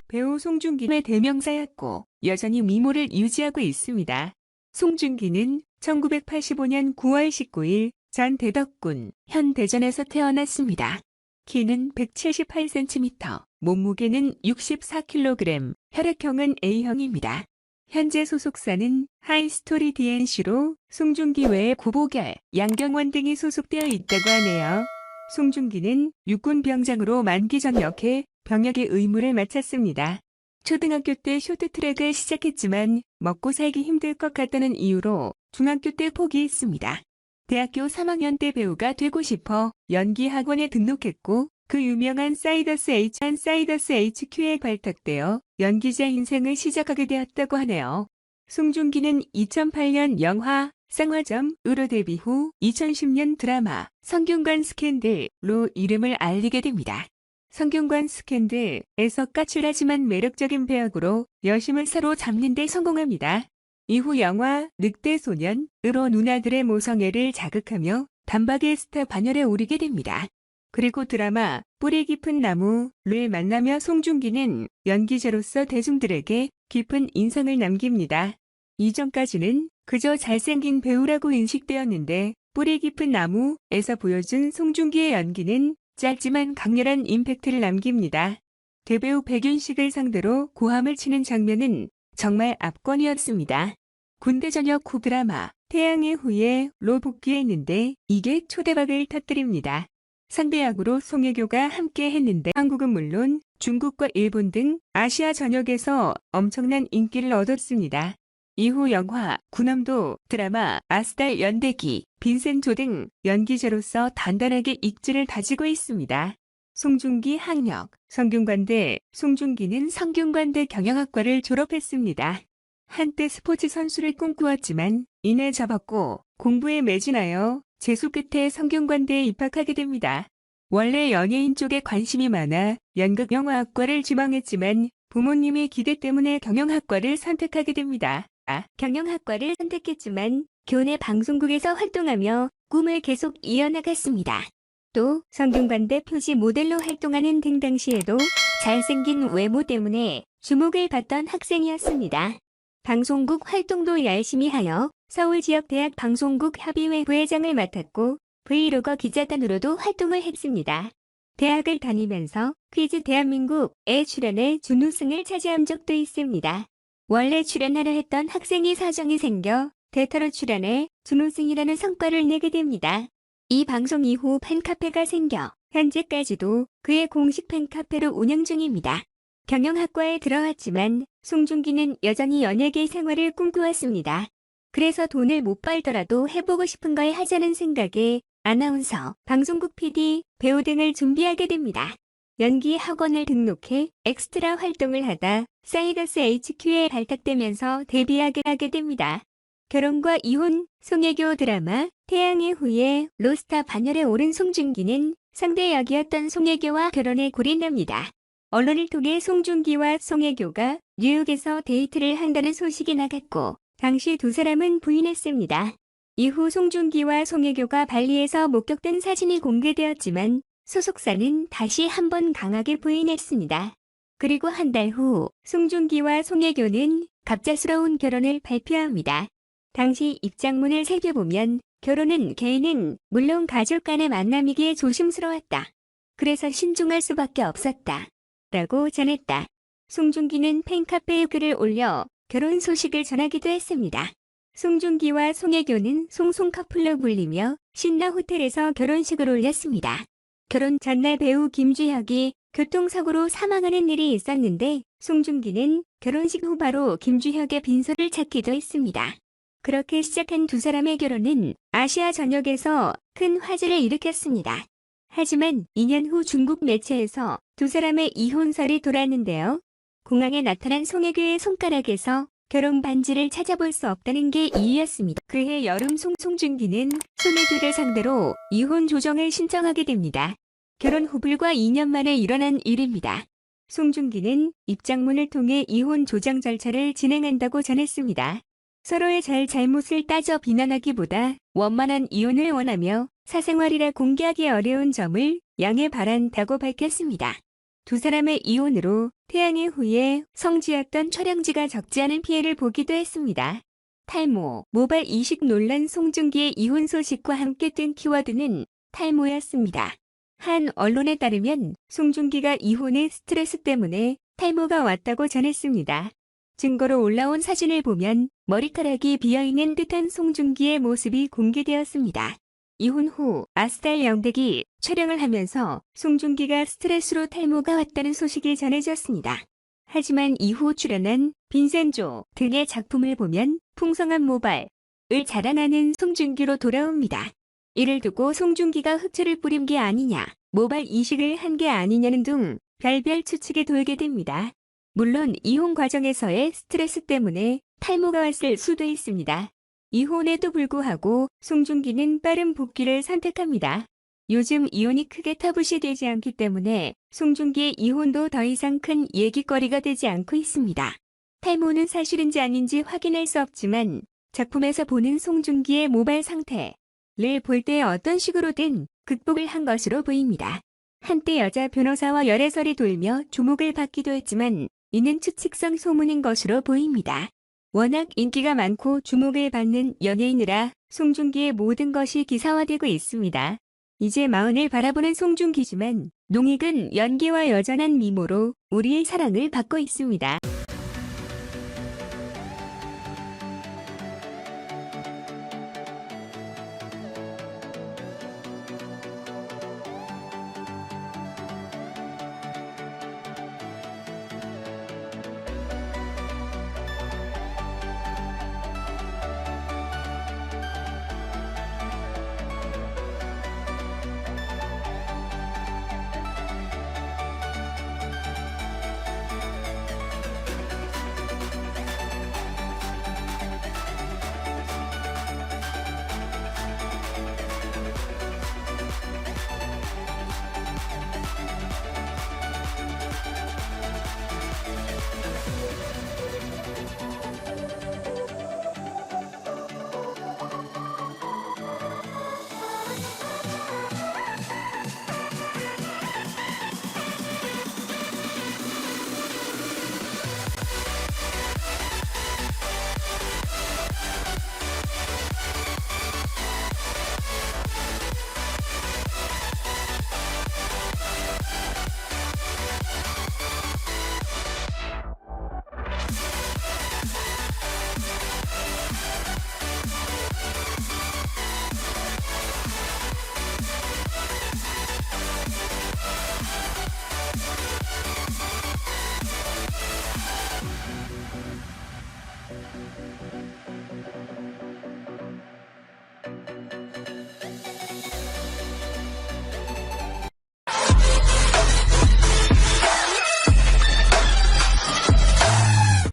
배우 송중기의 대명사였고 여전히 미모를 유지하고 있습니다. 송중기는 1985년 9월 19일 전 대덕군 현 대전에서 태어났습니다. 키는 178cm, 몸무게는 64kg, 혈액형은 A형입니다. 현재 소속사는 하이스토리 DNC로 송중기 외에 구보결, 양경원 등이 소속되어 있다고 하네요. 송중기는 육군병장으로 만기 전역해 병역의 의무를 마쳤습니다. 초등학교 때 쇼트트랙을 시작했지만 먹고 살기 힘들 것 같다는 이유로 중학교 때 포기했습니다. 대학교 3학년 때 배우가 되고 싶어 연기학원에 등록했고 그 유명한 사이더스 HQ에 발탁되어 연기자 인생을 시작하게 되었다고 하네요. 송중기는 2008년 영화 쌍화점으로 데뷔 후 2010년 드라마 성균관 스캔들로 이름을 알리게 됩니다. 성균관 스캔들에서 까칠하지만 매력적인 배역으로 여심을 사로잡는 데 성공합니다. 이후 영화 늑대소년으로 누나들의 모성애를 자극하며 단박에 스타 반열에 오르게 됩니다. 그리고 드라마 뿌리 깊은 나무를 만나며 송중기는 연기자로서 대중들에게 깊은 인상을 남깁니다. 이전까지는 그저 잘생긴 배우라고 인식되었는데 뿌리 깊은 나무에서 보여준 송중기의 연기는 짧지만 강렬한 임팩트를 남깁니다. 대배우 백윤식을 상대로 고함을 치는 장면은 정말 압권이었습니다. 군대 전역 후 드라마 태양의 후예로 복귀했는데 이게 초대박을 터뜨립니다. 상대역으로 송혜교가 함께 했는데 한국은 물론 중국과 일본 등 아시아 전역에서 엄청난 인기를 얻었습니다. 이후 영화 군함도 드라마 아스달 연대기 빈센조 등 연기자로서 단단하게 입지를 다지고 있습니다. 송중기 학력 성균관대 송중기는 성균관대 경영학과를 졸업했습니다. 한때 스포츠 선수를 꿈꾸었지만 이내 접었고 공부에 매진하여 재수 끝에 성균관대에 입학하게 됩니다. 원래 연예인 쪽에 관심이 많아 연극영화학과를 지망했지만 부모님의 기대 때문에 경영학과를 선택하게 됩니다. 경영학과를 선택했지만 교내 방송국에서 활동하며 꿈을 계속 이어나갔습니다. 또 성균관대 표지 모델로 활동하는 등 당시에도 잘생긴 외모 때문에 주목을 받던 학생이었습니다. 방송국 활동도 열심히 하여 서울지역대학 방송국 협의회 부회장을 맡았고 브이로거 기자단으로도 활동을 했습니다. 대학을 다니면서 퀴즈 대한민국에 출연해 준우승을 차지한 적도 있습니다. 원래 출연하려 했던 학생이 사정이 생겨 대타로 출연해 준우승이라는 성과를 내게 됩니다. 이 방송 이후 팬카페가 생겨 현재까지도 그의 공식 팬카페로 운영 중입니다. 경영학과에 들어왔지만 송중기는 여전히 연예계 생활을 꿈꾸었습니다. 그래서 돈을 못 벌더라도 해보고 싶은 걸 하자는 생각에 아나운서, 방송국 PD, 배우 등을 준비하게 됩니다. 연기 학원을 등록해 엑스트라 활동을 하다 사이더스 HQ에 발탁되면서 데뷔하게 하게 됩니다. 결혼과 이혼, 송혜교 드라마 태양의 후예 로스타 반열에 오른 송중기는 상대 역이었던 송혜교와 결혼에 골인합니다. 언론을 통해 송중기와 송혜교가 뉴욕에서 데이트를 한다는 소식이 나갔고 당시 두 사람은 부인했습니다. 이후 송중기와 송혜교가 발리에서 목격된 사진이 공개되었지만 소속사는 다시 한번 강하게 부인했습니다. 그리고 한 달 후 송중기와 송혜교는 갑작스러운 결혼을 발표합니다. 당시 입장문을 살펴보면 결혼은 개인은 물론 가족 간의 만남이기에 조심스러웠다. 그래서 신중할 수밖에 없었다. 라고 전했다. 송중기는 팬카페에 글을 올려 결혼 소식을 전하기도 했습니다. 송중기와 송혜교는 송송 커플로 불리며 신라 호텔에서 결혼식을 올렸습니다. 결혼 전날 배우 김주혁이 교통사고로 사망하는 일이 있었는데 송중기는 결혼식 후 바로 김주혁의 빈소를 찾기도 했습니다. 그렇게 시작한 두 사람의 결혼은 아시아 전역에서 큰 화제를 일으켰습니다. 하지만 2년 후 중국 매체에서 두 사람의 이혼설이 돌았는데요. 공항에 나타난 송혜교의 손가락에서 결혼 반지를 찾아볼 수 없다는 게 이유였습니다. 그해 여름 송중기는 송혜교를 상대로 이혼 조정을 신청하게 됩니다. 결혼 후 불과 2년 만에 일어난 일입니다. 송중기는 입장문을 통해 이혼 조정 절차를 진행한다고 전했습니다. 서로의 잘못을 따져 비난하기보다 원만한 이혼을 원하며 사생활이라 공개하기 어려운 점을 양해 바란다고 밝혔습니다. 두 사람의 이혼으로 태양의 후예 성지였던 촬영지가 적지 않은 피해를 보기도 했습니다. 탈모, 모발 이식 논란 송중기의 이혼 소식과 함께 뜬 키워드는 탈모였습니다. 한 언론에 따르면 송중기가 이혼의 스트레스 때문에 탈모가 왔다고 전했습니다. 증거로 올라온 사진을 보면 머리카락이 비어있는 듯한 송중기의 모습이 공개되었습니다. 이혼 후 아스달 영백이 촬영을 하면서 송중기가 스트레스로 탈모가 왔다는 소식이 전해졌습니다. 하지만 이후 출연한 빈센조 등의 작품을 보면 풍성한 모발을 자랑하는 송중기로 돌아옵니다. 이를 두고 송중기가 흑채를 뿌린 게 아니냐, 모발 이식을 한 게 아니냐는 등 별별 추측이 돌게 됩니다. 물론 이혼 과정에서의 스트레스 때문에 탈모가 왔을 수도 있습니다. 이혼에도 불구하고 송중기는 빠른 복귀를 선택합니다. 요즘 이혼이 크게 터부시되지 않기 때문에 송중기의 이혼도 더 이상 큰 얘기거리가 되지 않고 있습니다. 탈모는 사실인지 아닌지 확인할 수 없지만 작품에서 보는 송중기의 모발 상태를 볼 때 어떤 식으로든 극복을 한 것으로 보입니다. 한때 여자 변호사와 열애설이 돌며 주목을 받기도 했지만 이는 추측성 소문인 것으로 보입니다. 워낙 인기가 많고 주목을 받는 연예인이라 송중기의 모든 것이 기사화되고 있습니다. 이제 마흔을 바라보는 송중기지만 농익은 연기와 여전한 미모로 우리의 사랑을 받고 있습니다.